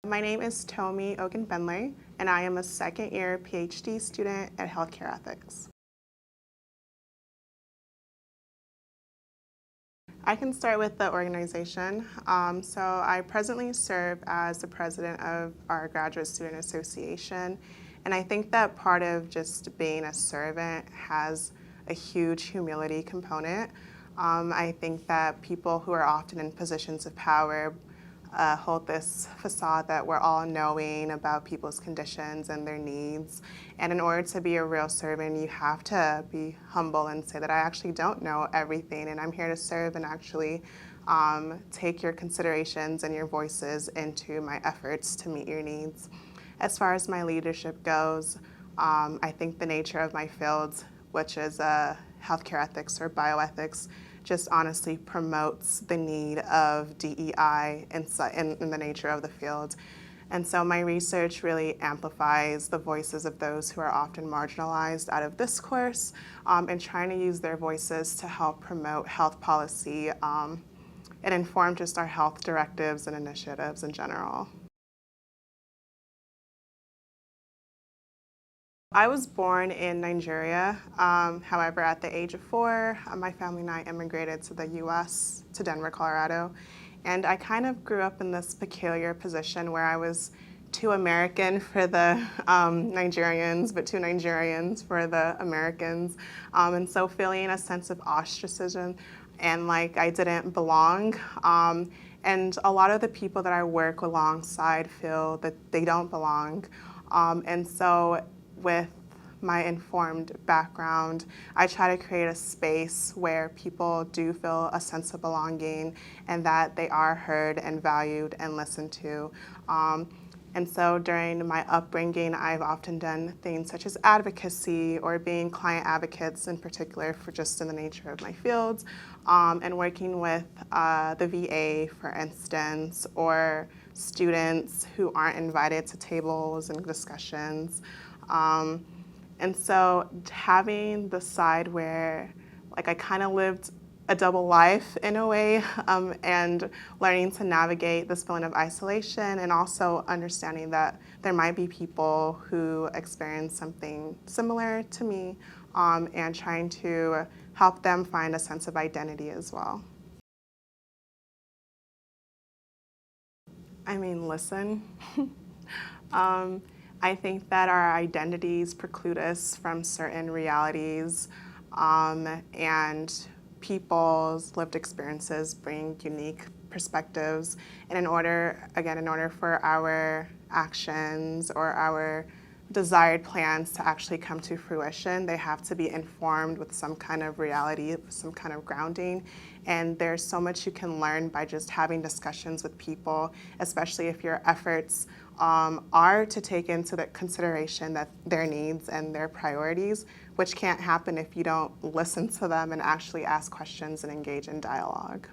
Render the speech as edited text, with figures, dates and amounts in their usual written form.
My name is Tomi Ogungbenle, and I am a second-year PhD student at Healthcare Ethics. I can start with the organization. So I presently serve as the president of our Graduate Student Association, and I think that part of just being a servant has a huge humility component. I think that people who are often in positions of power hold this facade that we're all knowing about people's conditions and their needs. And in order to be a real servant, you have to be humble and say that I actually don't know everything, and I'm here to serve and actually take your considerations and your voices into my efforts to meet your needs. As far as my leadership goes, I think the nature of my field, which is healthcare ethics or bioethics, just honestly promotes the need of DEI in the nature of the field. And so my research really amplifies the voices of those who are often marginalized out of this course, and trying to use their voices to help promote health policy and inform just our health directives and initiatives in general. I was born in Nigeria. However, at the age of 4, my family and I immigrated to the US, to Denver, Colorado. And I kind of grew up in this peculiar position where I was too American for the Nigerians, but too Nigerians for the Americans. And so feeling a sense of ostracism and like I didn't belong. And a lot of the people that I work alongside feel that they don't belong. And so with my informed background, I try to create a space where people do feel a sense of belonging and that they are heard and valued and listened to. And so during my upbringing, I've often done things such as advocacy or being client advocates in particular for just in the nature of my fields, and working with the VA, for instance, or students who aren't invited to tables and discussions. And so having the side where like I kind of lived a double life in a way, and learning to navigate this feeling of isolation and also understanding that there might be people who experience something similar to me, and trying to help them find a sense of identity as well. I mean, listen. I think that our identities preclude us from certain realities, and people's lived experiences bring unique perspectives. And in order for our actions or our desired plans to actually come to fruition, they have to be informed with some kind of reality, some kind of grounding. And there's so much you can learn by just having discussions with people, especially if your efforts are to take into the consideration that their needs and their priorities, which can't happen if you don't listen to them and actually ask questions and engage in dialogue.